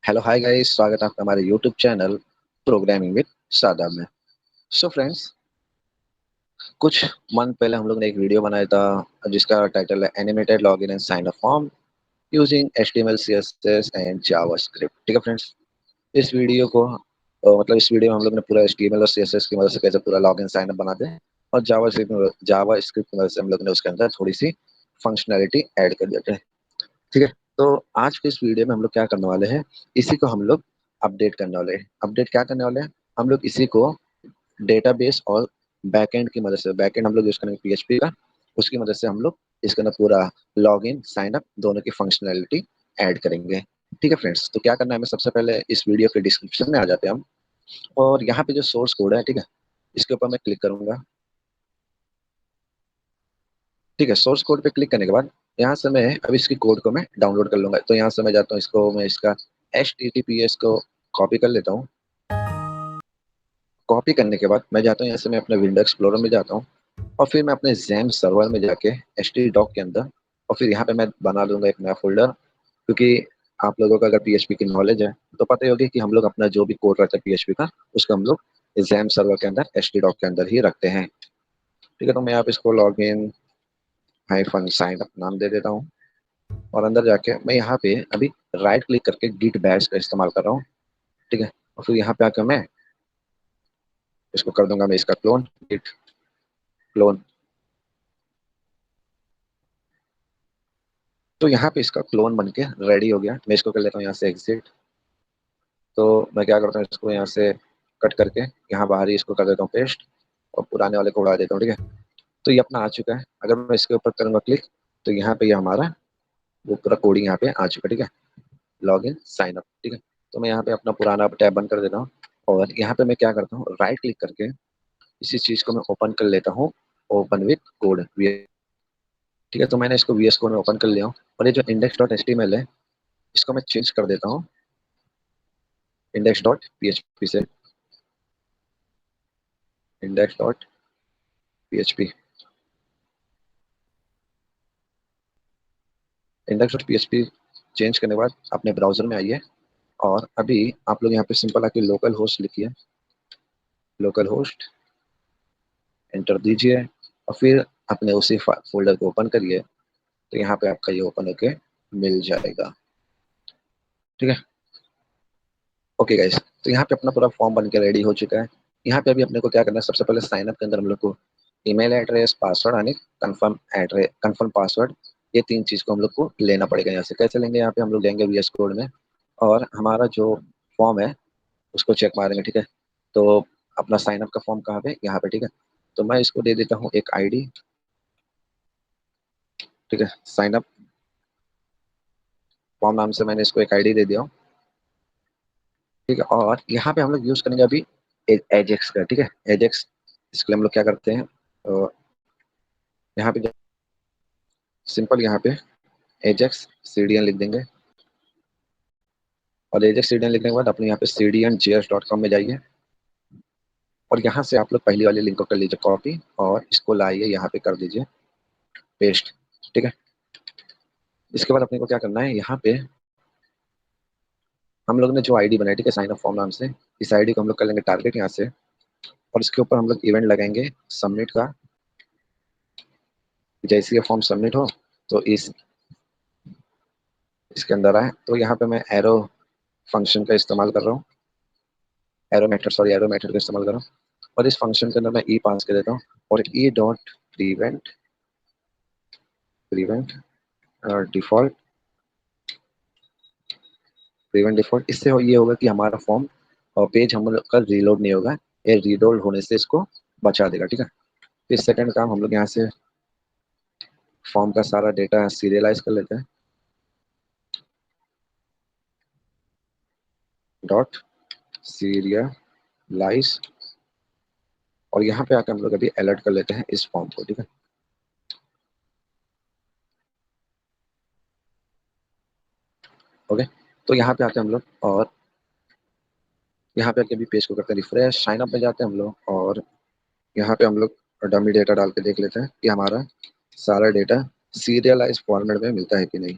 Hello hi guys, स्वागत है आपका हमारे YouTube channel programming with Shadab में। सो फ्रेंड्स, कुछ मंथ पहले हम लोग ने एक वीडियो बनाया था जिसका टाइटल है animated login and sign up form using HTML CSS and JavaScript. ठीक है फ्रेंड्स, इस वीडियो को मतलब इस वीडियो में हम लोग ने पूरा एचटीएमएल और सीएसएस की मदद से कैसे पूरा लॉगिन साइन अप बनाते हैं और जावास्क्रिप्ट की मदद से हम लोग ने उसके अंदर थोड़ी सी फंक्शनैलिटी ऐड कर देते हैं। ठीक है, तो आज के इस वीडियो में हम लोग क्या करने वाले हैं, इसी को हम लोग अपडेट करने वाले हैं। अपडेट क्या करने वाले हैं, हम लोग इसी को डेटाबेस और बैकएंड की मदद से, बैकएंड हम लोग यूज करेंगे पीएचपी का, उसकी मदद से हम लोग इसके अंदर पूरा लॉगिन साइन अप दोनों की फंक्शनैलिटी ऐड करेंगे। ठीक है फ्रेंड्स, तो क्या करना है, हमें सबसे पहले इस वीडियो के डिस्क्रिप्शन में आ जाते हैं हम, और यहाँ पे जो सोर्स कोड है, ठीक है, इसके ऊपर मैं क्लिक करूंगा। ठीक है, सोर्स कोड पे क्लिक करने के बाद यहाँ से मैं अब इसकी कोड को मैं डाउनलोड कर लूंगा। तो यहाँ से मैं जाता हूँ, इसको मैं इसका HTTPS को कॉपी कर लेता हूँ। कॉपी करने के बाद मैं जाता हूँ, यहाँ से मैं अपने विंडो एक्सप्लोरर में जाता हूँ और फिर मैं अपने जैम सर्वर में जाके htdoc के अंदर, और फिर यहाँ पे मैं बना लूंगा एक नया फोल्डर। क्योंकि आप लोगों को अगर पीएचपी की नॉलेज है तो पता ही होगी कि हम लोग अपना जो भी कोड रहता है पीएचपी का, उसको हम लोग जैम सर्वर के अंदर htdoc के अंदर ही रखते हैं। ठीक है, तो मैं यहाँ पे इसको log in hyphen sign up नाम दे देता हूँ, और अंदर जाके मैं यहाँ पे अभी राइट क्लिक करके गिट बैश का इस्तेमाल कर रहा हूँ। ठीक है, और फिर यहाँ पे आकर मैं इसको कर दूंगा, मैं इसका क्लोन, गिट क्लोन। तो यहाँ पे इसका क्लोन बन के रेडी हो गया। मैं इसको कर लेता हूँ यहाँ से एग्जिट। तो मैं क्या करता हूँ, इसको यहाँ से कट करके यहाँ बाहर ही इसको कर देता हूँ पेस्ट, और पुराने वाले को उड़ा देता हूँ। ठीक है, तो ये अपना आ चुका है। अगर मैं इसके ऊपर करूँगा क्लिक, तो यहाँ पे ये हमारा वो पूरा कोडिंग यहाँ पे आ चुका है। ठीक है, लॉग इन साइन अप। ठीक है, तो मैं यहाँ पे अपना पुराना टैब बंद कर देता हूँ, और यहाँ पे मैं क्या करता हूँ, राइट क्लिक करके इसी चीज को मैं ओपन कर लेता हूँ, ओपन विथ कोड। ठीक है, तो मैंने इसको वीएस कोड में ओपन कर लिया हूँ, और ये जो इंडेक्स डॉट एचटीएमएल है, इसको मैं चेंज कर देता हूँ इंडेक्स डॉट पीएचपी से, index dot PHP. Index dot PHP change करने के बाद अपने ब्राउजर में आइए, और अभी आप लोग यहाँ पे सिंपल आके लोकल होस्ट लिखिए, लोकल होस्ट एंटर दीजिए, और फिर अपने उसी फोल्डर को ओपन करिए। तो यहाँ पे आपका ये ओपन होके मिल जाएगा। ठीक है, ओके गाइस, तो यहाँ पे अपना पूरा फॉर्म बन के रेडी हो चुका है। यहाँ पे अभी अपने को क्या करना है, सबसे पहले साइन अप के अंदर हम लोग को ईमेल एड्रेस, पासवर्ड यानी कंफर्म एड्रेस, कंफर्म पासवर्ड, ये तीन चीज को हम लोग को लेना पड़ेगा। यहाँ से कैसे लेंगे, यहाँ पे हम लोग जाएंगे वीएस कोड में, और हमारा जो फॉर्म है उसको चेक मारेंगे। ठीक है, तो अपना साइन अप का फॉर्म कहाँ पे, यहाँ पे। ठीक है, तो मैं इसको दे देता हूँ एक आईडी। ठीक है, साइन अप फॉर्म नाम से मैंने इसको एक आईडी दे दिया हूँ। ठीक है, और यहाँ पे हम लोग यूज करेंगे अभी एजेक्स का। ठीक है, एजेक्स, इसके लिए हम लोग क्या करते हैं, तो यहाँ पे सिंपल यहाँ पे एजेक्स सीडीएन लिख देंगे, और एजेक्स सीडीएन लिखने के बाद अपने यहाँ पे cdnjs.com में जाइए, और यहाँ से आप लोग पहली वाली लिंक को कर लीजिए कॉपी, और इसको लाइए यहाँ पे कर दीजिए पेस्ट। ठीक है, इसके बाद अपने को क्या करना है, यहाँ पे हम लोग ने जो आईडी बनाई, ठीक है, साइन अप फॉर्म नाम से, इस आईडी को हम लोग कर लेंगे टारगेट यहाँ से, और इसके ऊपर हम लोग इवेंट लगाएंगे सबमिट का। जैसे ये फॉर्म सबमिट हो, तो इसके अंदर आए, तो यहाँ पे मैं एरो फंक्शन का इस्तेमाल कर रहा हूँ, एरो मेथड का इस्तेमाल कर रहा हूँ, और इस फंक्शन के अंदर मैं ई पास कर देता हूँ, और E dot prevent prevent default prevent default. इससे ये होगा कि हमारा फॉर्म और पेज हम लोग का रीलोड नहीं होगा, ये रीलोड होने से इसको बचा देगा। ठीक है, फिर सेकंड काम हम लोग यहाँ से फॉर्म का सारा डेटा सीरियलाइज कर लेते हैं, डॉट सीरियलाइज, और यहाँ पे आकर हम लोग अभी अलर्ट कर लेते हैं इस फॉर्म को। ठीक है, ओके, तो यहाँ पे आते हैं हम लोग, और यहाँ पे आके अभी पेज को करते हैं रिफ्रेश, साइन अप में जाते हैं हम लोग, और यहाँ पे हम लोग डमी डेटा डाल के देख लेते हैं कि हमारा सारा डेटा सीरियलाइज फॉर्मेट में मिलता है कि नहीं।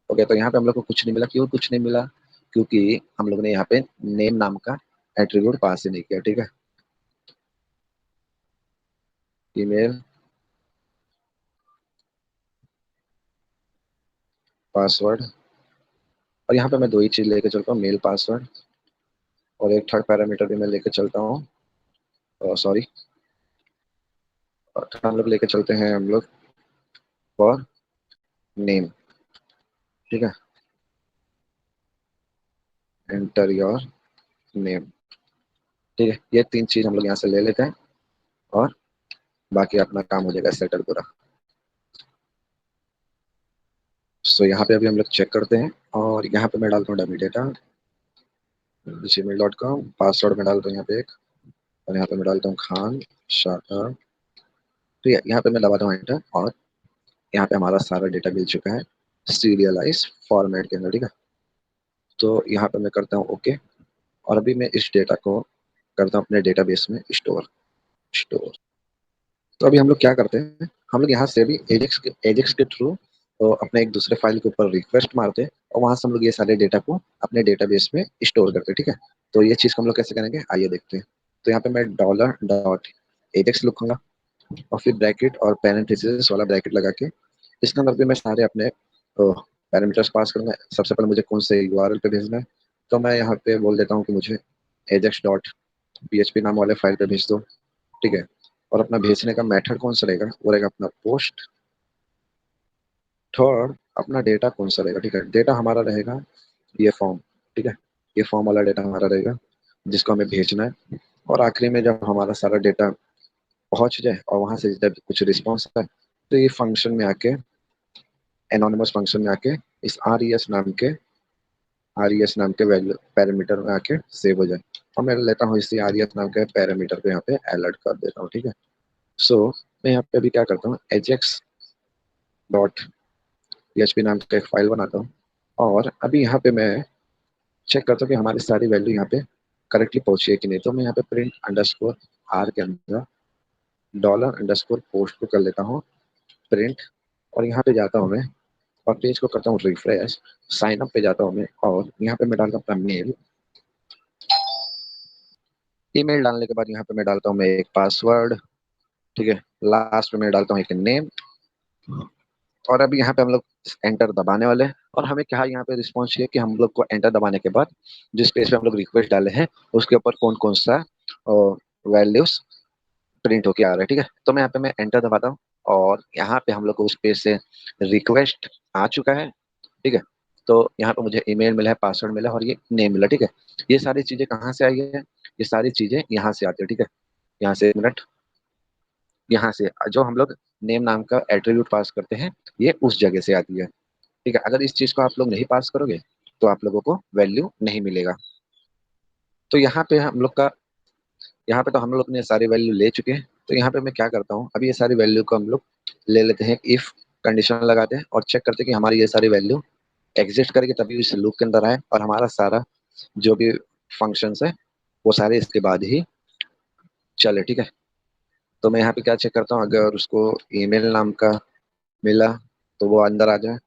ओके, तो यहाँ पे हम लोग को कुछ नहीं मिला। क्यों कुछ नहीं मिला? क्योंकि हम लोग ने यहाँ पे नेम नाम का एट्रीब्यूट पास ही नहीं किया। ठीक है, ईमेल पासवर्ड, और यहाँ पे मैं दो ही चीज लेके चलता हूँ, मेल पासवर्ड, और एक थर्ड पैरामीटर भी मैं लेके चलता हूँ, सॉरी, हम लोग लेके चलते हैं हम लोग फॉर नेम। ठीक है, एंटर योर नेम। ठीक है, ये तीन चीज हम लोग यहाँ से ले लेते हैं, और बाकी अपना काम हो जाएगा सेटल पूरा। सो यहाँ पे अभी हम लोग चेक करते हैं, और यहाँ पे मैं डालता हूँ डमी डेटा gmail.com, पासवर्ड में डालता हूँ यहाँ पे एक, और यहाँ पे मैं डालता हूँ खान शाह। ठीक है, यहाँ पे मैं दबाता हूँ एंटर, और यहाँ पे हमारा सारा डेटा मिल चुका है सीरियलाइज फॉर्मेट के अंदर। ठीक है, तो यहाँ पे मैं करता हूँ ओके, और अभी मैं इस डेटा को करता हूँ अपने डेटाबेस में स्टोर। स्टोर, तो अभी हम लोग क्या करते हैं, हम लोग यहाँ से भी एजेक्स के थ्रू तो अपने एक दूसरे फाइल के ऊपर रिक्वेस्ट मारते हैं, और वहां से हम लोग ये सारे डेटा को अपने डेटाबेस में स्टोर करते हैं। ठीक है, तो ये चीज को हम लोग कैसे करेंगे, आइए देखते हैं। तो यहाँ पे मैं डॉलर डॉट एजेक्स लिखूंगा, और फिर ब्रैकेट और पैरेंथेसिस वाला ब्रैकेट लगा के इसके अंदर भी मैं सारे अपने पैरामीटर्स पास करूंगा। सबसे पहले मुझे कौन से यूआरएल पे भेजना है, तो मैं यहाँ पे बोल देता हूँ कि मुझे एजेक्स डॉट पीएचपी नाम वाले फाइल पे भेज दो। ठीक है, और अपना भेजने का मेथड कौन सा रहेगा, वो रहेगा अपना पोस्ट। थर्ड, अपना डेटा कौन सा रहेगा। ठीक है, डेटा हमारा रहेगा ये फॉर्म। ठीक है, ये फॉर्म वाला डेटा हमारा रहेगा जिसको हमें भेजना है। और आखिरी में जब हमारा सारा डेटा पहुंच जाए और वहां से जब कुछ रिस्पॉन्स आए, तो ये फंक्शन में आके, एनोनिमस फंक्शन में आके, इस आर ई एस नाम के वैल्यू पैरामीटर में आके सेव हो जाए। और मैं लेता हूँ इसी आर ई एस नाम के पैरामीटर को यहाँ पे अलर्ट कर देता हूँ। ठीक है, सो मैं यहाँ पे अभी क्या करता हूँ, एजेक्स डॉट पीएचपी नाम का एक फाइल बनाता हूँ, और अभी यहाँ पे मैं चेक करता हूँ कि हमारी सारी वैल्यू यहाँ पे करेक्टली पहुंची है कि नहीं। तो मैं यहाँ पे प्रिंट अंडरस्कोर आर के अंदर डॉलर अंडरस्कोर पोस्ट को कर लेता हूँ प्रिंट, और यहाँ पे जाता हूँ मैं, और पेज को करता हूँ रिफ्रेश, साइन अप पे जाता हूँ मैं, और यहाँ पे मैं डालता हूँ अपना मेल। ईमेल डालने के बाद यहाँ पे मैं डालता हूँ मैं एक पासवर्ड। ठीक है, लास्ट में मैं डालता हूँ एक नेम, और अभी यहाँ पे हम लोग एंटर दबाने वाले हैं, और हमें क्या यहाँ पे रिस्पॉन्स चाहिए कि हम लोग को एंटर दबाने के बाद जिस पेज पे हम लोग रिक्वेस्ट डाले हैं उसके ऊपर कौन कौन सा वैल्यूज प्रिंट होके आ रहा है। ठीक है, तो मैं यहाँ पे मैं एंटर दबाता हूँ, और यहाँ पे हम लोग को उस पेज से रिक्वेस्ट आ चुका है। ठीक है, तो यहाँ पे मुझे ईमेल मिला है, पासवर्ड मिला है, और ये नेम मिला। ठीक है, ये सारी चीजें कहाँ से आई है, ये सारी चीजें यहाँ से आती है। ठीक है, यहाँ से एक मिनट, यहाँ से जो हम लोग नेम नाम का एट्रीब्यूट पास करते हैं, ये उस जगह से आती है। ठीक है, अगर इस चीज को आप लोग नहीं पास करोगे तो आप लोगों को वैल्यू नहीं मिलेगा। तो यहाँ पे तो हम लोग ने सारी वैल्यू ले चुके हैं। तो यहाँ पे मैं क्या करता हूँ, अभी ये सारी वैल्यू को हम लोग ले लेते हैं, इफ कंडीशन लगाते हैं और चेक करते हैं कि हमारी ये सारी वैल्यू एग्जिस्ट करेगी तभी इस लूप के अंदर आए, और हमारा सारा जो भी फंक्शंस है वो सारे इसके बाद ही चले। ठीक है, तो मैं यहाँ पे क्या चेक करता हूँ, अगर उसको ईमेल नाम का मिला तो वो अंदर आ जाए,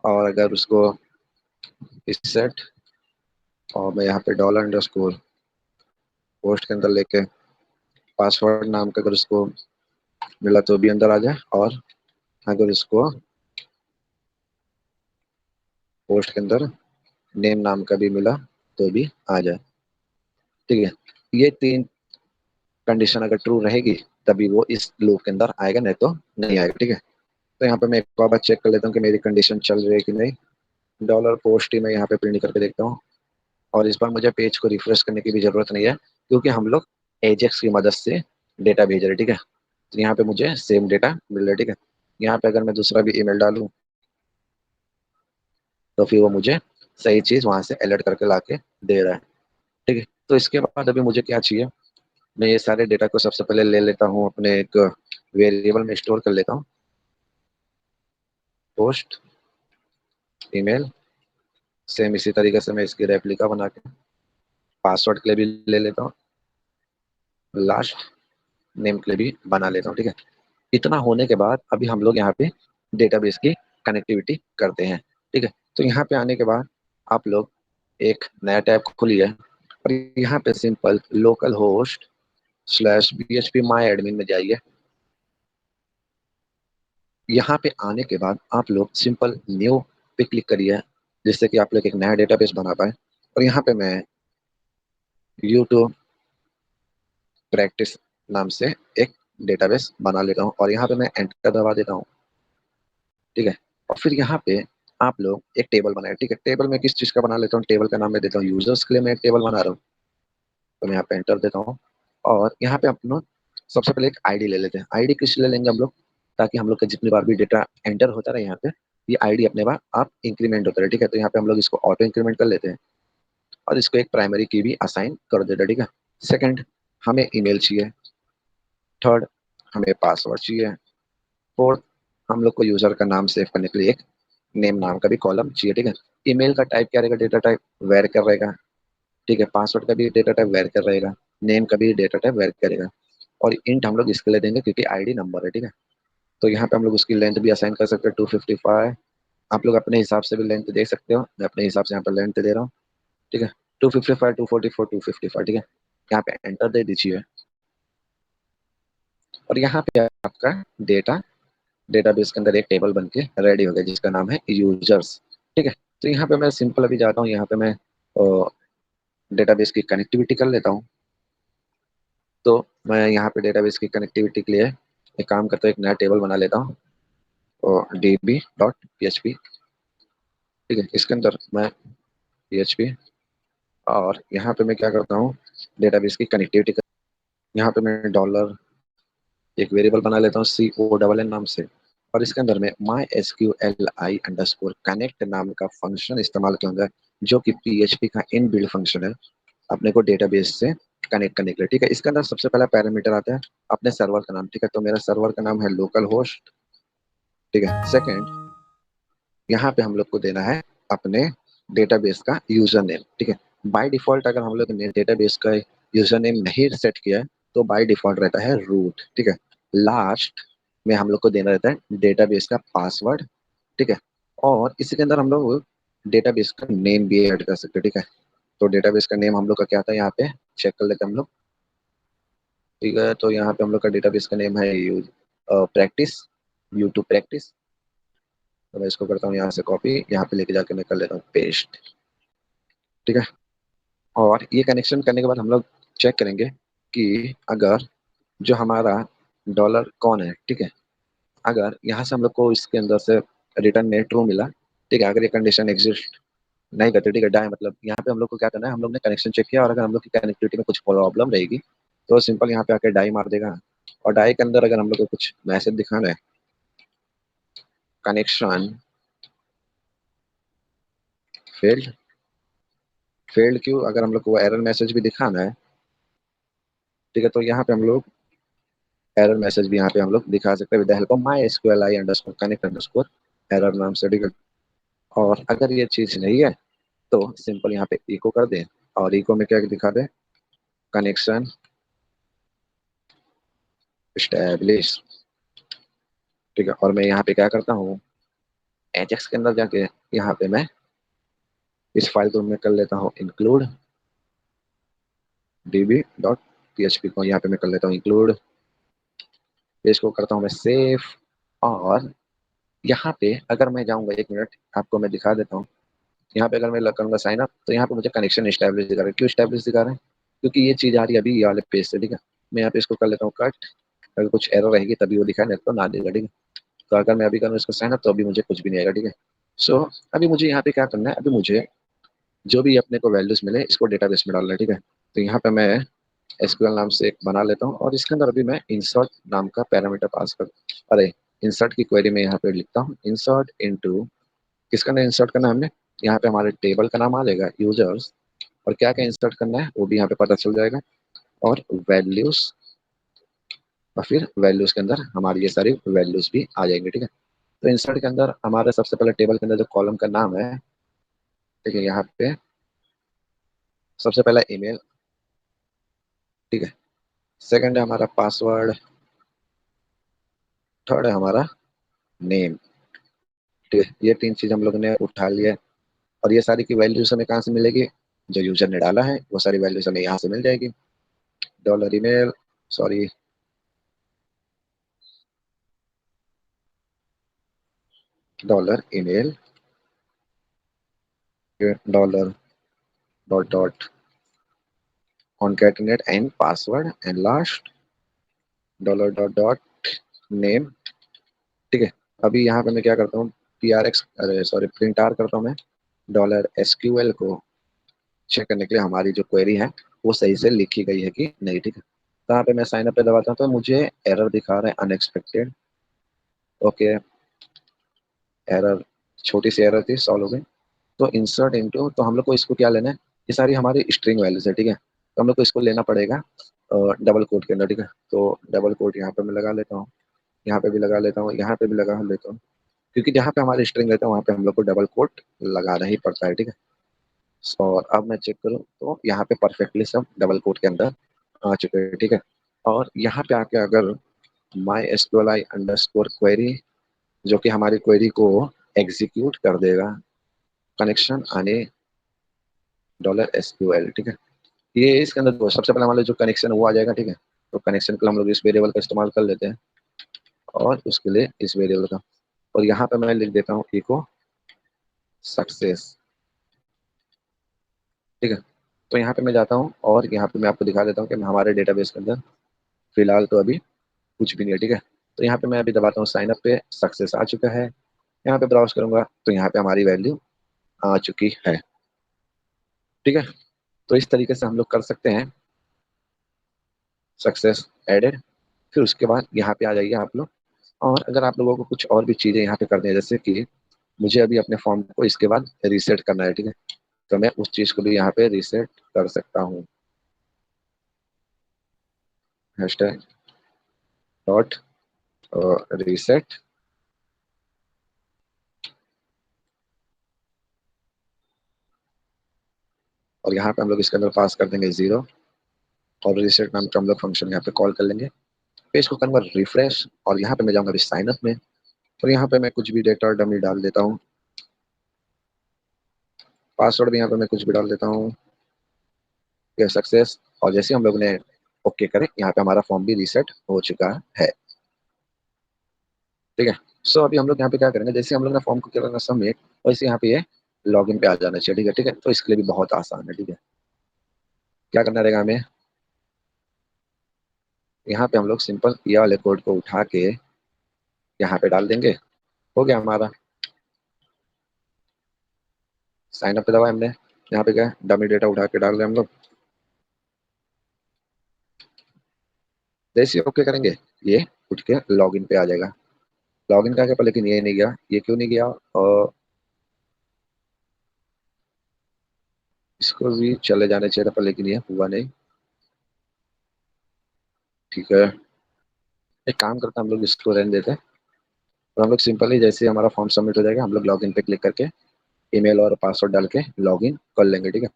और अगर उसको इस सेट, और मैं यहाँ पे डॉलर अंडरस्कोर पोस्ट के अंदर लेके पासवर्ड नाम का अगर उसको मिला तो भी अंदर आ जाए, और अगर उसको पोस्ट के अंदर नेम नाम का भी मिला तो भी आ जाए। ठीक है, ये तीन कंडीशन अगर ट्रू रहेगी तभी वो इस लूप के अंदर आएगा, नहीं तो नहीं आएगा। ठीक है, तो यहाँ पे मैं एक और बार चेक कर लेता हूँ कि मेरी कंडीशन चल रही है कि नहीं। डॉलर पोस्ट ही मैं यहाँ पे प्रिंट करके देखता हूँ, और इस बार मुझे पेज को रिफ्रेश करने की भी जरूरत नहीं है, क्योंकि हम लोग एजेक्स की मदद से डेटा भेज रहे हैं। ठीक है, तो यहाँ पे मुझे सेम डेटा मिल रहा है। ठीक है, यहाँ पे अगर मैं दूसरा भी ईमेल डालूं तो फिर वो मुझे सही चीज वहां से अलर्ट करके ला के दे रहा है। ठीक है, तो इसके बाद अभी मुझे क्या चाहिए, मैं ये सारे डेटा को सबसे पहले ले लेता हूँ अपने एक वेरिएबल में स्टोर कर लेता हूँ, पोस्ट ईमेल। सेम इसी तरीके से मैं इसकी रेप्लिका बना के पासवर्ड के लिए भी ले लेता हूँ, लास्ट नेम के लिए भी बना लेता हूँ। ठीक है, इतना होने के बाद अभी हम लोग यहाँ पे डेटाबेस की कनेक्टिविटी करते हैं। ठीक है, तो यहाँ पे आने के बाद आप लोग एक नया टैब खोलिए और यहाँ पे simple local host slash php माई एडमिन में जाइए। यहाँ पे आने के बाद आप लोग सिंपल न्यू पे क्लिक करिए, जिससे कि आप लोग एक नया डेटाबेस बना पाए। और यहाँ पे मैं यूट्यूब प्रैक्टिस नाम से एक डेटाबेस बना लेता हूँ और यहाँ पे मैं एंटर दबा देता हूँ। ठीक है, और फिर यहाँ पे आप लोग एक टेबल बनाए। ठीक है, टेबल में किस चीज़ का बना लेता हूँ, टेबल का नाम मैं देता हूँ यूजर्स के लिए मैं एक टेबल बना रहा हूँ। तो मैं यहाँ पे एंटर देता हूँ और यहाँ पे अपना सबसे पहले एक आईडी ले लेते हैं। आईडी किस लिए लेंगे हम लोग, ताकि हम लोग का जितनी बार भी डेटा एंटर होता रहे यहाँ पे, ये आईडी अपने बार आप इंक्रीमेंट होता रहे। ठीक है, तो यहाँ पे हम लोग इसको ऑटो इंक्रीमेंट कर लेते हैं और इसको एक प्राइमरी की भी असाइन कर देते हैं। ठीक है, सेकंड हमें ईमेल चाहिए, थर्ड हमें पासवर्ड चाहिए, फोर्थ हम लोग को यूजर का नाम सेव करने के लिए एक नेम नाम का भी कॉलम चाहिए। ठीक है, ईमेल का टाइप क्या रहेगा, डेटा टाइप वेर कर रहेगा। ठीक है, पासवर्ड का भी डेटा टाइप वेर कर रहेगा, नेम का भी डेटा टाइप वेर करेगा। और इंट हम लोग इसके लिए देंगे क्योंकि आईडी नंबर है। ठीक है, तो यहाँ पे हम लोग उसकी लेंथ भी असाइन कर सकते हैं 255। आप लोग अपने हिसाब से भी लेंथ दे सकते हो, मैं अपने हिसाब से यहाँ पर लेंथ दे रहा हूँ। ठीक है, 255, 244, 255। ठीक है, यहाँ पे एंटर दे दीजिए और यहाँ पे आपका डेटा डेटाबेस के अंदर एक टेबल बन के रेडी हो गया जिसका नाम है यूजर्स। ठीक है, तो यहाँ पे मैं सिंपल अभी जाता हूँ, यहाँ पे मैं डेटाबेस की कनेक्टिविटी कर लेता हूँ। तो मैं यहाँ पे डेटाबेस की कनेक्टिविटी के लिए एक काम करता हूँ, एक नया टेबल बना लेता हूँ और db.php। ठीक है, इसके अंदर मैं php और यहाँ पे मैं क्या करता हूँ, डेटाबेस की कनेक्टिविटी कर, यहाँ पे मैं डॉलर एक वेरिएबल बना लेता हूँ CONN नाम से और इसके अंदर में माई SQLi_connect नाम का फंक्शन इस्तेमाल करूंगा, जो कि PHP का इन बिल्ड फंक्शन है अपने को डेटाबेस से कनेक्ट करने के लिए। ठीक है, इसके अंदर सबसे पहला पैरामीटर आता है अपने सर्वर का नाम। ठीक है, तो मेरा सर्वर का नाम है लोकल होस्ट। ठीक है, सेकंड यहाँ पे हम लोग को देना है अपने डेटाबेस का यूजर नेम। ठीक है, बाय डिफॉल्ट अगर हम लोग ने डेटाबेस का यूजर नेम नहीं सेट किया है तो बाय डिफॉल्ट रहता है रूट। ठीक है, लास्ट में हम लोग को देना रहता है डेटाबेस का पासवर्ड। ठीक है, और इसी के अंदर हम लोग डेटाबेस का नेम भी ऐड कर सकते हैं। ठीक है, तो डेटाबेस का नेम हम लोग का क्या आता है यहाँ पे चेक कर लेते हैं हम लोग। ठीक है, तो यहाँ पे हम लोग का डेटाबेस का नेम है प्रैक्टिस, यूट्यूब प्रैक्टिस। तो मैं इसको करता हूँ यहाँ से कॉपी, यहाँ पे लेके जाके मैं कर लेता हूँ पेस्ट। ठीक है, और ये कनेक्शन करने के बाद हम लोग चेक करेंगे कि अगर जो हमारा डॉलर कौन है, ठीक है, अगर यहाँ से हम लोग को इसके अंदर से रिटर्न में ट्रू मिला। ठीक है, अगर ये कंडीशन एग्जिस्ट नहीं करती, ठीक है, डाई मतलब यहाँ पे हम लोग को क्या करना है, हम लोग ने कनेक्शन चेक किया और अगर हम लोग की कनेक्टिविटी में कुछ प्रॉब्लम रहेगी तो सिंपल यहाँ पे आके डाई मार देगा। और डाई के अंदर अगर हम लोग को कुछ मैसेज दिखाना है, कनेक्शन फेल्ड, फेल्ड क्यों, अगर हम लोग को एरर मैसेज भी दिखाना है, ठीक है, तो यहाँ पे हम लोग एरर मैसेज भी यहाँ पे हम लोग दिखा सकते हैं with the help of my SQLi underscore connect underscore error नाम से। ठीक है, और अगर ये चीज नहीं है तो सिंपल यहाँ पे इको कर दें और इको में क्या दिखा दें, कनेक्शन स्टैब्लिश। ठीक है, और मैं यहाँ पे क्या करता हूँ, एजेक्स के अंदर जाके यहाँ पे मैं इस फाइल को मैं कर लेता हूँ इंक्लूड db.php को यहाँ पे मैं कर लेता हूँ इंक्लूड, इसको करता हूँ मैं सेव। और यहाँ पे अगर मैं जाऊँगा, एक मिनट आपको मैं दिखा देता हूँ, यहाँ पे अगर मैं करूँगा साइन अप तो यहाँ पे मुझे कनेक्शन स्टैब्लिश दिखा रहा है। क्यों स्टैब्लिश दिखा रहा है, क्योंकि ये चीज़ आ रही है अभी ये वाले पेज से। ठीक है, मैं यहाँ पे इसको कर लेता हूँ कट, अगर कुछ एरर रहेगी तभी वो दिखाए, नहीं तो ना देगा। ठीक है, तो अगर मैं अभी करूँ इसको साइन अप तो अभी मुझे कुछ भी नहीं आएगा। ठीक है, सो अभी मुझे यहाँ पे क्या करना है, अभी मुझे जो भी अपने को वैल्यूज मिले इसको डेटाबेस में डालना है। ठीक है, तो यहाँ पे मैं SQL नाम से एक बना लेता हूँ और इसके अंदर अभी मैं इंसर्ट नाम का पैरामीटर पास कर, अरे इंसर्ट की क्वेरी में यहाँ पे लिखता हूँ इंसर्ट इनटू, किसका नाम इंसर्ट करना है हमने, यहाँ पे हमारे टेबल का नाम आ जाएगा यूजर्स और क्या क्या इंसर्ट करना है वो भी यहाँ पे पता चल जाएगा और वैल्यूज, और फिर वैल्यूज के अंदर हमारी ये सारी वैल्यूज भी आ जाएंगे। ठीक है, तो इंसर्ट के अंदर हमारे सबसे पहले टेबल के अंदर जो कॉलम का नाम है, ठीक है, यहाँ पे सबसे पहला ईमेल। ठीक है, सेकंड है हमारा पासवर्ड, थर्ड है हमारा नेम। ठीक है, ये 3 चीज़ हम लोग ने उठा लिया है और ये सारी की वैल्यूज़ हमें कहाँ से मिलेगी? जो यूज़र ने डाला है, वो सारी वैल्यूज़ हमें यहाँ से मिल जाएगी। Dollar email sorry dollar email dollar dot dot concatenate and password and last dollar dot dot name. ठीक है, अभी यहाँ पे मैं क्या करता हूँ, अरे सॉरी प्रिंट आर करता हूँ मैं डॉलर एसक्यूएल को चेक करने के लिए हमारी जो क्वेरी है वो सही से लिखी गई है कि नहीं। ठीक है, तो यहाँ पे मैं साइन अप पे दबाता हूँ तो मुझे एरर दिखा रहा है अनएक्सपेक्टेड। ओके, एरर, छोटी सी एरर थी, सॉल्व हो गई। तो इंसर्ट इनटू, तो हम लोग को इसको क्या लेना है, ये सारी हमारी स्ट्रिंग वैल्यूज है। ठीक है, तो हम लोग को इसको लेना पड़ेगा डबल कोट के अंदर। ठीक है, तो डबल कोट यहाँ पे मैं लगा लेता हूँ, यहाँ पे भी लगा लेता हूँ, यहाँ पे भी लगा लेता हूँ, क्योंकि जहाँ पे हमारी स्ट्रिंग रहता है वहाँ पे हम लोग को डबल कोट लगाना ही पड़ता है। ठीक है, और अब मैं चेक करूँ तो यहाँ पे परफेक्टली सब डबल कोट के अंदर आ चुके हैं। ठीक है, और यहाँ पे आके अगर माई एसक्यूएल आई अंडरस्कोर क्वेरी, जो कि हमारी क्वेरी को एग्जीक्यूट कर देगा, कनेक्शन आने डॉलर एसक्यूएल। ठीक है, ये इसके अंदर तो सबसे पहले हमारा जो कनेक्शन वो आ जाएगा। ठीक है, तो कनेक्शन के लिए हम लोग इस वेरिएबल का इस्तेमाल कर लेते हैं और उसके लिए इस वेरिएबल का, और यहाँ पे मैं लिख देता हूँ इको सक्सेस। ठीक है, तो यहाँ पे मैं जाता हूँ और यहाँ पे मैं आपको दिखा देता हूँ कि हमारे डेटाबेस के अंदर फिलहाल तो अभी कुछ भी नहीं है। ठीक है, तो यहाँ पे मैं अभी दबाता हूँ साइन अप पे, सक्सेस आ चुका है। यहाँ पे ब्राउज करूंगा तो यहाँ पे हमारी वैल्यू आ चुकी है। ठीक है, तो इस तरीके से हम लोग कर सकते हैं सक्सेस एडेड। फिर उसके बाद यहाँ पे आ जाइए आप लोग, और अगर आप लोगों को कुछ और भी चीज़ें यहाँ पे करनी है, जैसे कि मुझे अभी अपने फॉर्म को इसके बाद रीसेट करना है। ठीक है, तो मैं उस चीज़ को भी यहाँ पे रीसेट कर सकता हूँ, हैशटैग डॉट रीसेट, और यहाँ पे हम लोग इसके अंदर पास कर देंगे 0, और रीसेट नाम का हम लोग फंक्शन यहाँ पे कॉल कर लेंगे। पेज को करूँगा रिफ्रेश, और यहाँ पे मैं जाऊँगा अभी साइन अप में, और यहाँ पे मैं कुछ भी डेटा डमी डाल देता हूँ, पासवर्ड भी यहाँ पे मैं कुछ भी डाल देता हूँ, ये सक्सेस। और जैसे हम लोग ने ओके करें, यहाँ पे हमारा फॉर्म भी रीसेट हो चुका है। ठीक है, सो अभी हम लोग यहाँ पे क्या करेंगे, जैसे हम लोग ने फॉर्म को किया सबमिट, वैसे यहाँ पे ये लॉगिन पे आ जाना चाहिए। ठीक है, ठीक है, तो इसके लिए भी बहुत आसान है। ठीक है, क्या करना रहेगा हमें, यहाँ पे हम लोग सिंपल ये वाले कोड को उठा के यहाँ पे डाल देंगे, हो गया हमारा। साइन अप पे दबाया हमने, यहाँ पे क्या डमी डेटा उठा के डाल रहे हैं हम लोग, जैसे ओके करेंगे ये उठ के लॉगिन पे आ जाएगा। लॉगिन करके पर लेकिन ये नहीं गया, ये क्यों नहीं गया, और इसको भी चले जाने चाहिए था पर लेकिन ये हुआ नहीं। ठीक है, एक काम करते हैं, हम लोग इसको रहने देते हैं, तो हम लोग सिंपली जैसे ही हमारा फॉर्म सबमिट हो जाएगा, हम लोग लॉगिन पे क्लिक करके ईमेल और पासवर्ड डाल के लॉगिन कर लेंगे। ठीक है,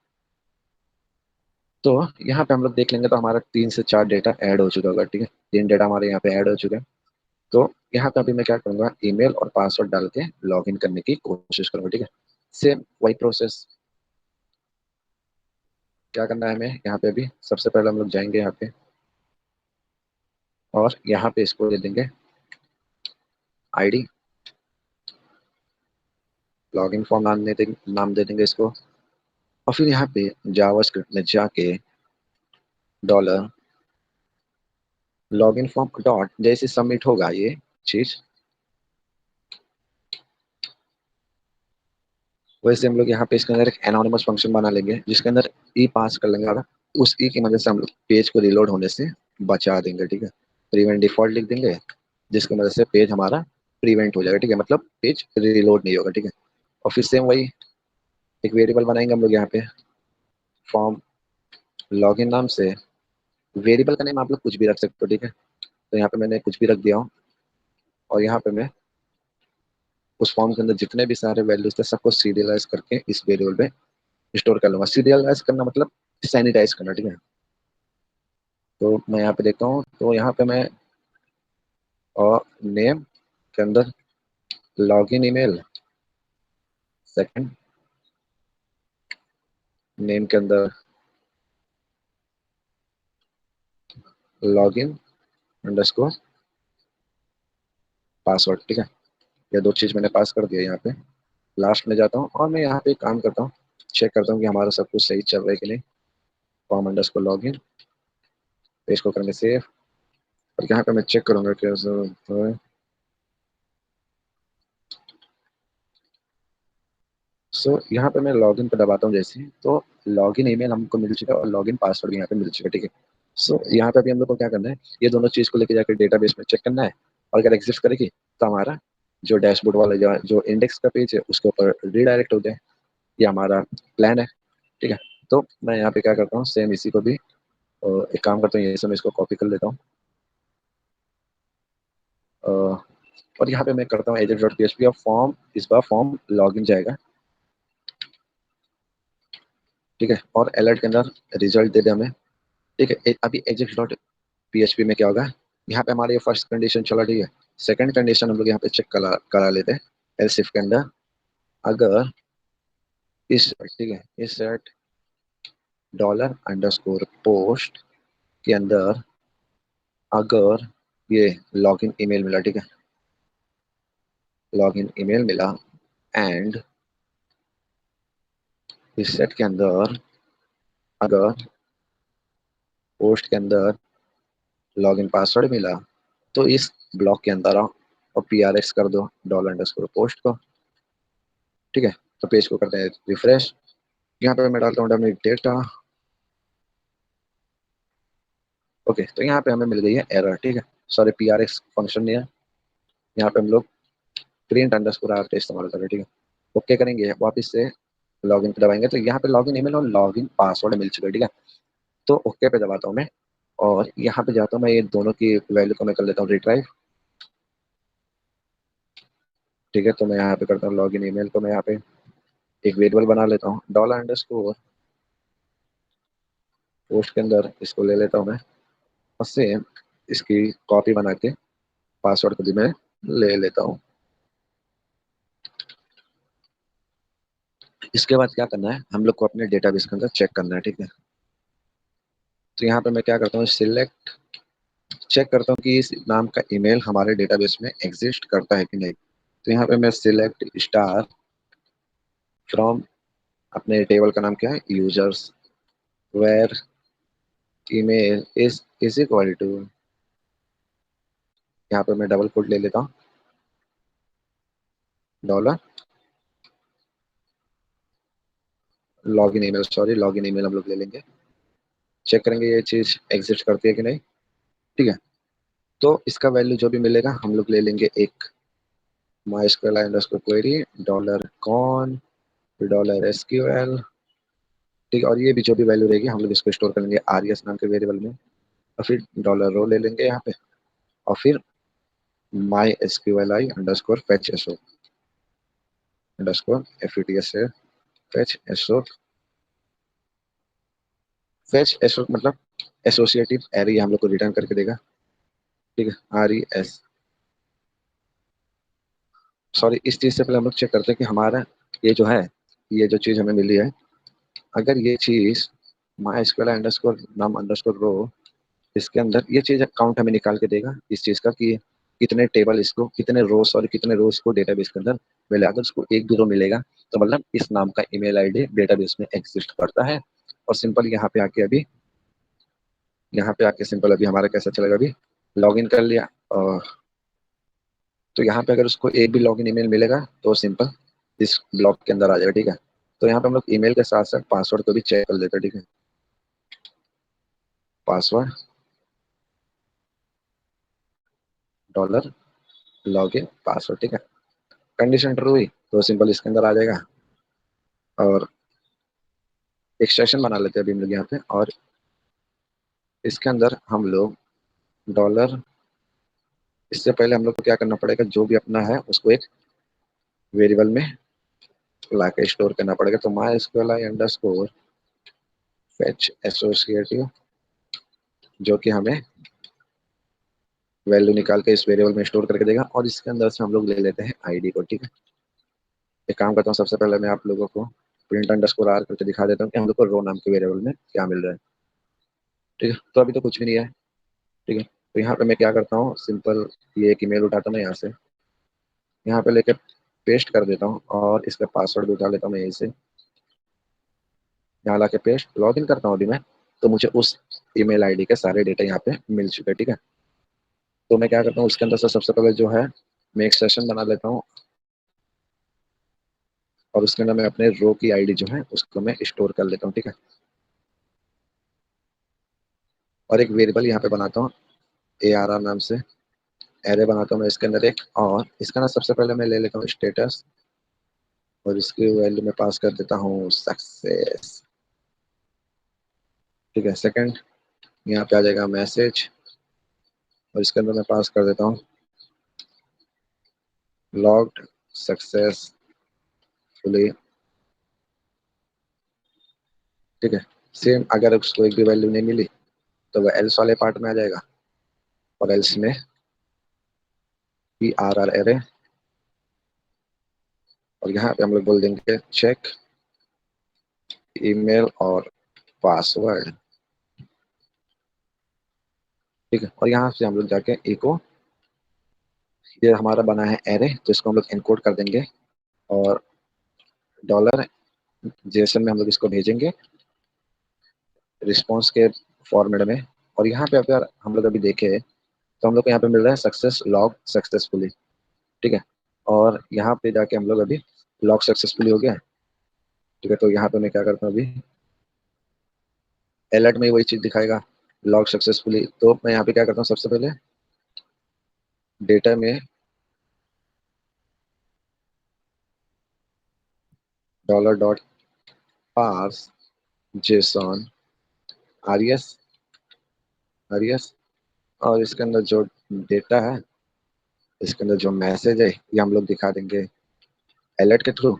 तो यहाँ पे हम लोग देख लेंगे तो हमारा 3 से 4 डेटा ऐड हो चुका होगा। ठीक है, 3 डेटा हमारे यहाँ पे ऐड हो चुके हैं। तो यहाँ पे अभी मैं क्या करूँगा, ईमेल और पासवर्ड डाल के लॉगिन करने की कोशिश करूँगा। ठीक है, सेम वही प्रोसेस, क्या करना है हमें, यहाँ पे अभी सबसे पहले हम लोग जाएंगे यहाँ पे, और यहाँ पे इसको दे देंगे आईडी, लॉगिन फॉर्म नाम दे देंगे इसको, और फिर यहाँ पे जावास्क्रिप्ट में जाके डॉलर लॉगिन फॉर्म डॉट, जैसे सबमिट होगा ये चीज, वैसे हम लोग यहाँ पे इसके अंदर एक एनोनिमस फंक्शन बना लेंगे जिसके अंदर ई पास कर लेंगे, और उस ई की मदद से हम लोग पेज को रिलोड होने से बचा देंगे। ठीक है, प्रिवेंट डिफॉल्ट लिख देंगे, जिसकी मदद से पेज हमारा प्रिवेंट हो जाएगा। ठीक है, मतलब पेज रिलोड नहीं होगा। ठीक है, और फिर सेम वही एक वेरिएबल बनाएंगे हम लोग यहाँ पे, फॉर्म लॉगिन नाम से, वेरिएबल का नेम आप लोग कुछ भी रख सकते हो। ठीक है, तो यहाँ पे मैंने कुछ भी रख दिया हूँ, और यहाँ पे मैं उस फॉर्म के अंदर जितने भी सारे वैल्यूज थे सबको सीरियलाइज करके इस वेरिएबल पे स्टोर कर लूंगा। सीरियलाइज करना मतलब सैनिटाइज करना। ठीक है, तो मैं यहाँ पे देखता हूँ, तो यहाँ पे मैं और नेम के अंदर लॉगिन ईमेल, सेकंड नेम के अंदर लॉगिन अंडरस्कोर पासवर्ड, ठीक है। ये दो चीज मैंने पास कर दिया यहाँ पे। लास्ट में जाता हूँ और मैं यहाँ पे एक काम करता हूँ, चेक करता हूँ कि हमारा सब कुछ सही चल रहा है कि नहीं। फॉर्म अंडरस्कोर लॉगिन, इसको करेंगे सेव। और यहाँ पे मैं चेक करूंगा कैसे तो है। सो यहाँ पे मैं लॉगिन पे दबाता हूँ जैसे ही, तो लॉगिन ईमेल हमको मिल चुका है और लॉगिन पासवर्ड भी यहाँ पे मिल चुका है, ठीक है। सो यहाँ पे अभी हम लोग को क्या करना है, ये दोनों चीज को लेके जाकर डेटाबेस में चेक करना है। और अगर एग्जिस्ट करेगी तो हमारा जो डैशबोर्ड वाला जो इंडेक्स का पेज है उसके ऊपर रीडायरेक्ट हो जाए। ये हमारा प्लान है, ठीक है। तो मैं यहाँ पे क्या करता हूँ, सेम इसी को भी एक काम करता हूँ, ये सब इसको कॉपी कर लेता हूँ। अ, और यहाँ पे मैं करता हूँ agent dot P H P और फॉर्म, इस बार फॉर्म लॉगिन जाएगा, ठीक है। और अलर्ट के अंदर रिजल्ट दे दे हमें, ठीक है। अभी एजेक्स डॉट पीएचपी में क्या होगा, यहाँ पे हमारे फर्स्ट कंडीशन चला, ठीक है। सेकंड कंडीशन हम लोग यहाँ पे चेक करा लेते हैं। एल्स इफ के अंदर अगर इस, ठीक है, इस सेट डॉलर अंडरस्कोर पोस्ट के अंदर अगर ये लॉगिन ईमेल मिला, ठीक है, लॉगिन ईमेल मिला एंड इस सेट के अंदर अगर पोस्ट के अंदर लॉगिन पासवर्ड मिला, तो इस ब्लॉक के अंदर आओ और पी आर एक्स कर दो डॉलर अंडरस्कोर पोस्ट को, ठीक है। तो पेज को करते हैं रिफ्रेश। यहाँ पे मैं डालता हूँ डमी डेटा। ओके, तो यहाँ पे हमें मिल गई है एरर, ठीक है। Sorry, P R x function नहीं है। यहाँ पे हम लोग प्रिंट अंडरस्कोर आर का इस्तेमाल करें, ठीक है। ओके करेंगे, वापस से लॉगिन पे दबाएंगे तो यहाँ पे लॉगिन ईमेल और लॉगिन पासवर्ड मिल चुका है, ठीक है। तो ओके पे दबाता हूँ मैं और यहाँ पे जाता हूँ, मैं ये दोनों की वैल्यू को मैं कर लेता हूँ रिट्राइव, ठीक है। तो मैं यहाँ पे करता हूँ लॉगिन ईमेल को मैं यहाँ पे एक वेरिएबल बना लेता हूँ डॉलर अंडरस्कोर पोस्ट के अंदर इसको ले लेता हूँ मैं और सेम इसकी कॉपी बना के पासवर्ड को भी मैं ले लेता हूँ। इसके बाद क्या करना है, हम लोग को अपने डेटाबेस के अंदर चेक करना है, ठीक है। तो यहाँ पे मैं क्या करता हूँ, सिलेक्ट, चेक करता हूँ कि इस नाम का ईमेल हमारे डेटाबेस में एग्जिस्ट करता है कि नहीं। तो यहाँ पे मैं सिलेक्ट स्टार फ्रॉम, अपने टेबल का नाम क्या है, users where email is equal to, यहाँ पे मैं डबल कोट ले लेता हूँ, dollar login email, sorry login email हम लोग ले लेंगे। चेक करेंगे ये चीज एग्जिस्ट करती है कि नहीं, ठीक है। तो इसका वैल्यू जो भी मिलेगा हम लोग ले लेंगे एक MySQL underscore query dollar con dollar SQL, ठीक है। और ये भी जो भी वैल्यू रहेगी हम लोग इसको स्टोर कर लेंगे आर एस नाम के वेरिएबल में। और फिर डॉलर रो ले लेंगे यहाँ पे और फिर my SQL I underscore fetch SO underscore F T S fetch SO, fetch SO मतलब एसोसिएटिव एरे हम लोग को रिटर्न करके देगा, ठीक है। आर ई एस, सॉरी, इस चीज से पहले हम लोग चेक करते हैं कि हमारा ये जो है, ये जो चीज हमें मिली है, अगर ये चीज माई एसक्यूएल अंडरस्कोर नाम अंडरस्कोर रो, इसके अंदर ये चीज काउंट हमें निकाल के देगा इस चीज का कि कितने टेबल इसको, कितने रोज और कितने रोज को डेटाबेस के अंदर मिले। अगर उसको एक भी रो मिलेगा तो मतलब इस नाम का ईमेल आईडी डेटाबेस में एग्जिस्ट करता है। और सिंपल यहाँ पे आके अभी, यहाँ पे आके सिंपल अभी हमारा कैसा चलेगा, अभी लॉग इन कर लिया और तो यहाँ पे अगर उसको एक भी लॉग इन ईमेल मिलेगा तो सिंपल इस ब्लॉक के अंदर आ जाएगा, ठीक है। तो यहाँ पे हम लोग ईमेल के साथ साथ पासवर्ड को भी चेक कर लेते हैं, ठीक है। Password dollar log in password, ठीक है। कंडीशन ट्रू हुई तो सिंपल इसके अंदर आ जाएगा। और एक सेशन बना लेते हैं अभी हम लोग यहाँ पे और इसके अंदर हम लोग डॉलर, इससे पहले हम लोग को क्या करना पड़ेगा, जो भी अपना है उसको एक वेरिएबल में ला के स्टोर करना पड़ेगा। तो माई SQL I underscore fetch associative, जो कि हमें वैल्यू निकाल के इस वेरिएबल में स्टोर करके देगा और इसके अंदर से हम लोग ले लेते हैं आईडी को, ठीक है। एक काम करता हूँ, सबसे पहले मैं आप लोगों को प्रिंट अंडरस्कोर आर करके दिखा देता हूँ कि हम लोग को रो नाम के वेरिएबल में क्या मिल रहा है। ठीक है, तो अभी तो कुछ भी नहीं है। ठीक है, तो यहाँ पे मैं क्या करता हूँ, सिंपल ये एक ईमेल उठाता हूँ मैं यहाँ से, यहाँ पे लेके पेस्ट कर देता हूँ और इसका पासवर्ड भी उठा लेता हूँ मैं यहीं से, यहाँ ला के पेस्ट लॉग इन करता हूँ अभी मैं। तो मुझे उस ईमेल आईडी के सारे डेटा यहाँ पे मिल चुके हैं। ठीक है, तो मैं क्या करता हूँ, उसके अंदर से सबसे पहले जो है मैं एक सेशन बना लेता हूँ और उसके अंदर मैं अपने रो की आईडी जो है उसको मैं स्टोर कर लेता हूँ। ठीक है, और एक वेरिएबल यहाँ पे बनाता हूँ ARR नाम से, एरे बनाता हूँ मैं इसके अंदर एक, और इसका ना सबसे पहले मैं ले लेता हूँ स्टेटस और इसकी वैल्यू में पास कर देता हूँ सक्सेस। ठीक है, सेकंड यहाँ पे आ जाएगा मैसेज और इसके अंदर मैं पास कर देता हूँ लॉग्ड सक्सेसफुली। ठीक है, सेम अगर उसको एक भी वैल्यू नहीं मिली तो वो एल्स वाले पार्ट में आ जाएगा, और एल्स में PRR एरे, और यहाँ पे हम लोग बोल देंगे चेक ईमेल और पासवर्ड। ठीक है, और यहाँ से हम लोग जाके इको, ये हमारा बना है एरे तो इसको हम लोग इनकोड कर देंगे और डॉलर जेसन में हम लोग इसको भेजेंगे रिस्पॉन्स के फॉर्मेट में। और यहाँ पे अगर हम लोग अभी देखें तो हम लोग को यहाँ पे मिल रहा है सक्सेस लॉग सक्सेसफुली। ठीक है, और यहाँ पे जाके हम लोग अभी लॉग सक्सेसफुली हो गया है। ठीक है, तो यहाँ पे मैं क्या करता हूँ अभी, अलर्ट में वही चीज दिखाएगा लॉग सक्सेसफुली, तो मैं यहाँ पे क्या करता हूँ, सबसे पहले डेटा में dollar dot parse JSON RS RS, और इसके अंदर जो डेटा है, इसके अंदर जो मैसेज है ये हम लोग दिखा देंगे अलर्ट के थ्रू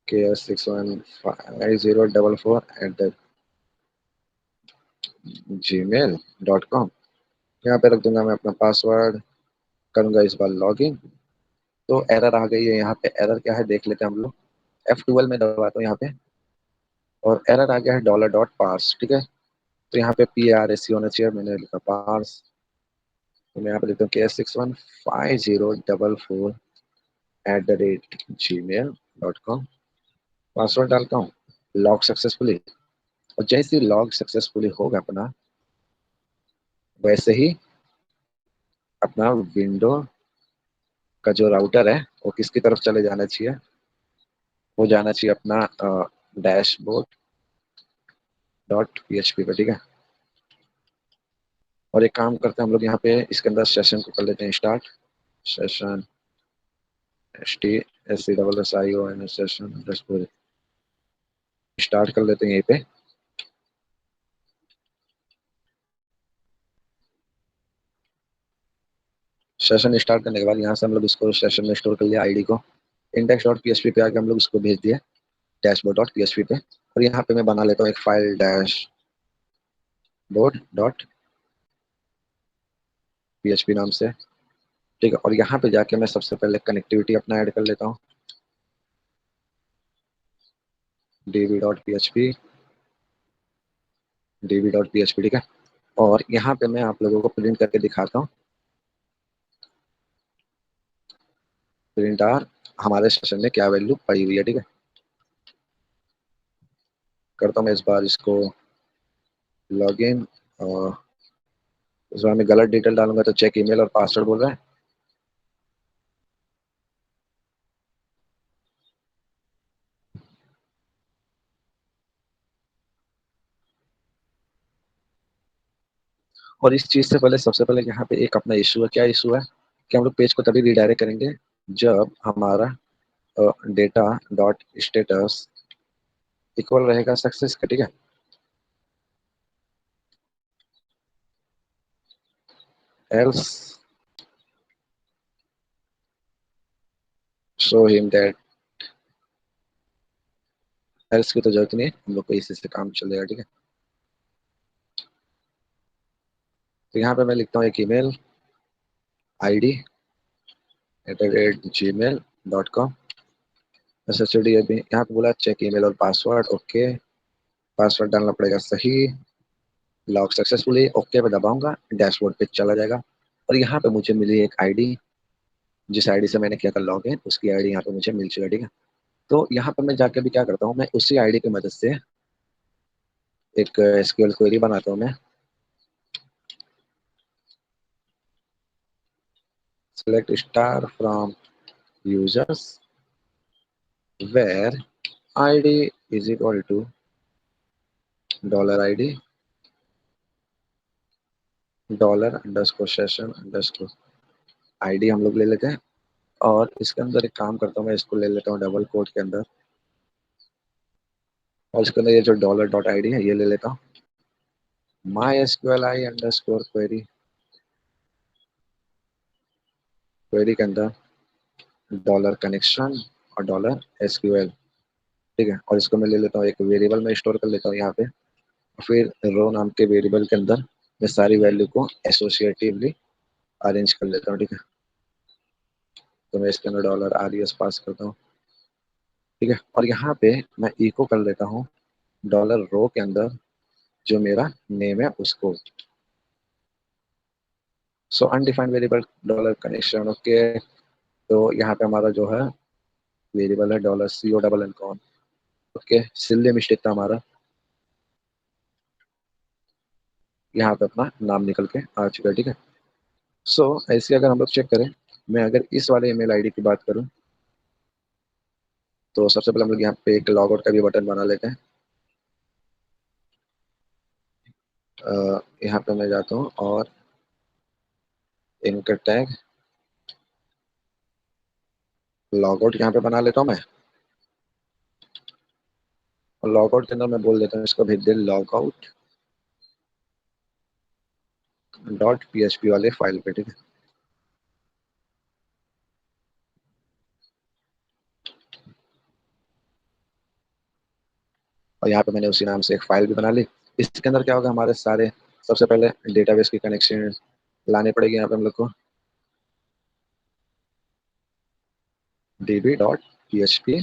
KS615044@gmail.com। यहाँ पे रख दूंगा मैं अपना पासवर्ड, करूंगा इस बार लॉग इन। तो एरर आ गई है, यहाँ पे एरर क्या है देख लेते हैं हम लोग। F12 में दबाता हूँ यहाँ पे और एरर आ गया है डॉलर डॉट पार्स। ठीक है, तो यहाँ पे PRSC होना चाहिए, मैंने लिखा पार्स, तो मैं यहाँ पे लिखता हूँ KS615044@gmail.com। पासवर्ड डालता हूँ लॉग सक्सेसफुली, और जैसे ही लॉग सक्सेसफुली होगा अपना, वैसे ही अपना विंडो का जो राउटर है वो किसकी तरफ चले जाना चाहिए, वो जाना चाहिए अपना डैशबोर्ड डॉट PHP पे। ठीक है, और एक काम करते हैं हम लोग यहाँ पे इसके अंदर सेशन को कर लेते हैं start, session STSCSSION session start कर लेते हैं यहीं पे। सेशन स्टार्ट करने के बाद यहाँ से हम लोग इसको सेशन में स्टोर कर लिया आईडी को, इंडेक्स डॉट PHP पे आके हम लोग इसको भेज दिया डैशबोर्ड डॉट PHP पे, और यहाँ पे मैं बना लेता हूँ एक फाइल डैशबोर्ड डॉट PHP नाम से। ठीक है, और यहाँ पे जाके मैं सबसे पहले कनेक्टिविटी अपना ऐड कर लेता हूँ db.php db.php। ठीक है, और यहाँ पे मैं आप लोगों को प्रिंट करके दिखाता हूँ प्रिंट आर हमारे सेशन में क्या वैल्यू पड़ी हुई है। ठीक है, करता हूँ मैं इस बार इसको लॉग इन, और इस बार मैं गलत डिटेल डालूंगा तो चेक ईमेल और पासवर्ड बोल रहा है। और इस चीज से पहले सबसे पहले यहाँ पे एक अपना इशू है, क्या इशू है कि हम लोग पेज को तभी रिडायरेक्ट करेंगे जब हमारा डेटा डॉट स्टेटस इक्वल रहेगा सक्सेस का। ठीक है, else show him that, else की तो जरूरत नहीं है, हम लोग को इसी से काम चलेगा। ठीक है, तो यहाँ पे मैं लिखता हूँ एक ईमेल आईडी gmail.com। SSD अभी यहाँ पे बोला चेक ईमेल और पासवर्ड, ओके। पासवर्ड डालना पड़ेगा सही। लॉग सक्सेसफुली, ओके पे दबाऊंगा, डैशबोर्ड पे चला जाएगा। और यहाँ पे मुझे मिली एक आईडी, जिस आईडी से मैंने किया था लॉग इन, उसकी आईडी यहाँ पे मुझे मिल चुकी है, ठीक है। तो यहाँ पे मैं जाके भी क्या करता हूँ, मैं उसी आईडी की मदद से एक एसक्यूएल क्वेरी बनाता हूँ मैं। Select star from users where ID is equal to dollar ID dollar underscore session underscore ID हम लोग ले लेते हैं। और इसके अंदर एक काम करता हूँ, मैं इसको ले लेता हूँ डबल कोट के अंदर। और इसके अंदर ये जो डॉलर डॉट आईडी है ये ले लेता हूँ। माई SQL I underscore query, query के अंदर डॉलर कनेक्शन और डॉलर एसक्यूएल, ठीक है। और इसको मैं ले लेता हूँ एक वेरिएबल में स्टोर कर लेता हूँ यहाँ पे। फिर रो नाम के वेरिएबल के अंदर मैं सारी वैल्यू को एसोसिएटिवली अरेंज कर लेता हूँ, ठीक है। तो मैं इसके अंदर डॉलर आर एस पास करता हूँ, ठीक है। और यहाँ पे मैं इको कर लेता हूँ डॉलर रो के अंदर जो मेरा नेम है उसको। So undefined variable dollar connection, okay. तो यहाँ पे हमारा जो है वेरिएबल है dollar C O double N con, okay. Silly mistake था हमारा, यहाँ पे अपना नाम निकल के आ चुका है, ठीक है। सो ऐसे अगर हम लोग चेक करें, मैं अगर इस वाले ईमेल आईडी की बात करूं, तो सबसे पहले हम लोग यहाँ पे एक लॉग आउट का भी बटन बना लेते हैं। यहाँ पे मैं जाता हूँ और इनका टैग लॉग आउट यहाँ पे बना लेता हूँ मैं। और लॉग आउट के अंदर मैं बोल देता हूँ इसको भेज दे log out dot P H P वाले फाइल पे, ठीक है। और यहाँ पे मैंने उसी नाम से एक फाइल भी बना ली। इसके अंदर क्या होगा, हमारे सारे सबसे पहले डेटाबेस की कनेक्शन लाने पड़ेगी यहाँ पे हम लोग को। db.php,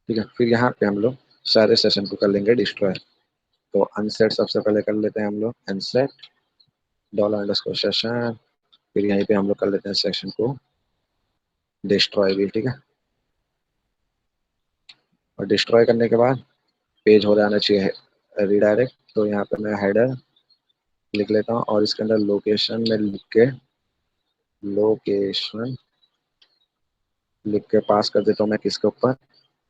ठीक है। फिर यहाँ पे हम लोग सारे सेशन को कर लेंगे डिस्ट्रॉय। तो अनसेट सबसे पहले कर लेते हैं हम लोग, अनसेट डॉलर अंडरस्कोर सेशन। फिर यहीं पे हम लोग कर लेते हैं सेक्शन को डिस्ट्रॉय भी, ठीक है। और डिस्ट्रॉय करने के बाद पेज हो जाना चाहिए रिडायरेक्ट। तो यहाँ पे मैं हेडर लिख लेता हूँ और इसके अंदर लोकेशन में लिख के लोकेशन लिख के पास कर देता हूँ मैं किसके ऊपर,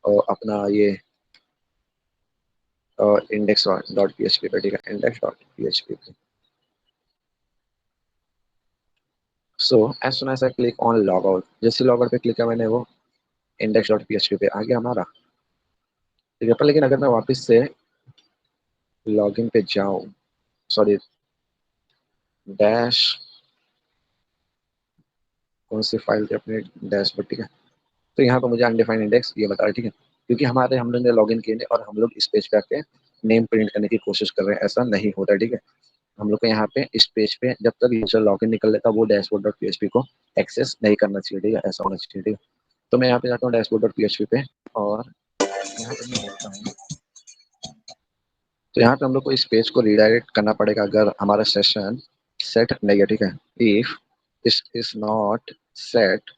और अपना ये index dot P H P पे, ठीक है, index dot P H P पे। So as soon as I click on log out, जैसे लॉग आउट पे क्लिक किया मैंने, वो index dot P H P पे आ गया हमारा, ठीक है। पर लेकिन अगर मैं वापस से लॉगिन पे जाऊँ, सॉरी डैश, कौन सी फाइल थी अपने डैश पर, ठीक है। तो यहाँ पर मुझे अनडिफाइंड इंडेक्स ये बता रहा है, ठीक है। क्योंकि हमारे हम लोग ने लॉगिन किए हैं और हम लोग इस पेज पे आके नेम प्रिंट करने की कोशिश कर रहे हैं, ऐसा नहीं होता है, ठीक है। हम लोग को यहाँ पे इस पेज पे जब तक यूजर लॉगिन निकल लेता वो डैशबोर्ड डॉट पीएचपी को एक्सेस नहीं करना चाहिए, ठीक है, ऐसा होना चाहिए, ठीक है। तो मैं यहाँ पे जाता हूँ डैशबोर्ड डॉट पीएचपी पे और यहाँ पे मैं बोलता हूँ, तो यहाँ पे हम लोग को इस पेज को रिडायरेक्ट करना पड़ेगा अगर हमारा सेशन सेट नहीं है, ठीक है। If this is not set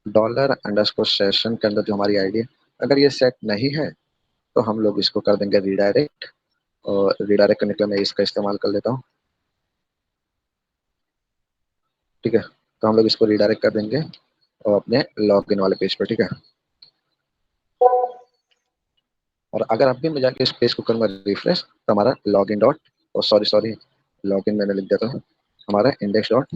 dollar underscore session के अंदर जो हमारी आईडी है, अगर ये सेट नहीं है तो हम लोग इसको कर देंगे रिडायरेक्ट। और रिडायरेक्ट करने के लिए मैं इसका इस्तेमाल कर लेता हूँ, ठीक है। तो हम लोग इसको रिडायरेक्ट कर देंगे और अपने लॉग इन वाले पेज पर, ठीक है। और अगर अब भी मैं जाके इस पेज को करूँगा रिफ्रेश, तो हमारा लॉग इन डॉट, और सॉरी सॉरी लॉग इन मैंने लिख दिया था, हमारा index dot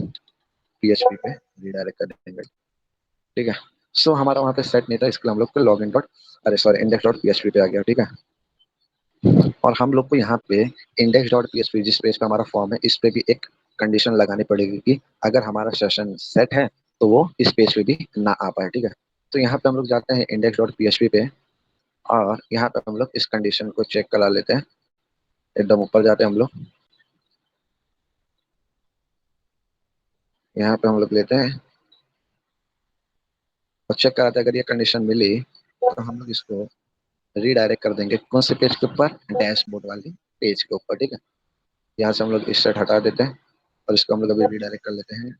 P H P पे रिडायरेक्ट कर देंगे, ठीक है। सो हमारा वहाँ पे सेट नहीं था, इसके लिए हम लोग को लॉग इन डॉट, अरे sorry index dot P H P पे आ गया, ठीक है। और हम लोग को यहाँ पे index dot P H P जिस पेज पे हमारा फॉर्म है, इस पे भी एक कंडीशन लगानी पड़ेगी कि अगर हमारा सेशन सेट है तो वो इस पेज पे भी ना आ पाए, ठीक है। तो यहाँ पे हम लोग जाते हैं index dot P H P पे और यहाँ पे हम लोग इस कंडीशन को चेक करा लेते हैं। एकदम ऊपर जाते हैं हम लोग यहाँ पे हम लोग लेते हैं और चेक कराते हैं, अगर ये कंडीशन मिली तो हम लोग इसको रीडायरेक्ट कर देंगे कौन से पेज के ऊपर, डैशबोर्ड वाली पेज के ऊपर, ठीक है। यहाँ से हम लोग इस सेट हटा देते हैं और इसको हम लोग अभी रीडायरेक्ट कर लेते हैं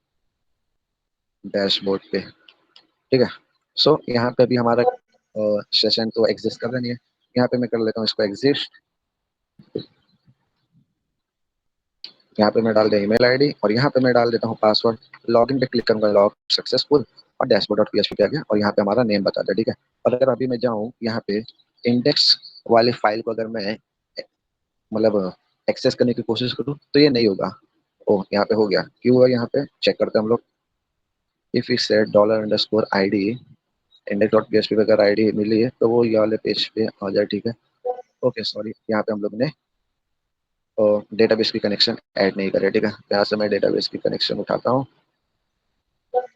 डैशबोर्ड पे, ठीक है। सो यहाँ पे अभी हमारा सेशन तो एग्जिस्ट कर रहा नहीं है, यहाँ पे मैं कर लेता हूँ इसको एग्जिस्ट। यहाँ पे मैं डाल दिया ईमेल आईडी और यहाँ पे मैं डाल देता हूँ पासवर्ड। लॉगिन पे क्लिक करूंगा, लॉग सक्सेसफुल, और डैशबोर्ड डॉट पीएचपी पे आ गया और यहाँ पे हमारा नेम बता दिया, ठीक है। और अगर अभी मैं जाऊँ यहाँ पे इंडेक्स वाली फाइल को अगर मैं मतलब एक्सेस करने की कोशिश करूँ तो ये नहीं होगा। ओह, यहाँ पे हो गया, क्यों हुआ यहाँ पे चेक करते हैं हम लोग। If you set dollar underscore ID index dot PHP पे अगर आईडी मिली है तो वो ये वाले पेज पे आ जाए, ठीक है। ओके सॉरी, यहाँ पे हम लोग ने डेटाबेस की कनेक्शन ऐड नहीं करे, ठीक है। यहाँ से मैं डेटाबेस की कनेक्शन उठाता हूँ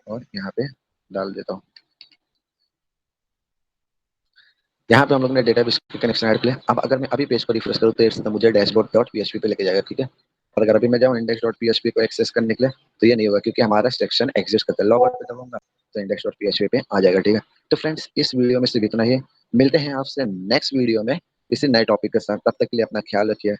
और यहाँ पे डाल देता हूँ। यहाँ पे हम लोग ने डेटाबेस की कनेक्शन ऐड किया। अब अगर मैं अभी पेज को रिफ्रेश करूँ तो ये मुझे डैशबोर्ड डॉट पीएचपी पे लेके जाएगा, ठीक है। और अगर अभी मैं जाऊँ इंडेक्स डॉट पीएचपी को एक्सेस करने के लिए तो ये नहीं होगा, क्योंकि हमारा सेक्शन एग्जिस्ट करता है। लॉग आउट पे दबाऊंगा तो इंडेक्स डॉट पीएचपी पे आ जाएगा, ठीक है। तो फ्रेंड्स, इस वीडियो में सिर्फ इतना ही। मिलते हैं आपसे नेक्स्ट वीडियो में किसी नए टॉपिक के साथ। तब तक के लिए अपना ख्याल रखिए।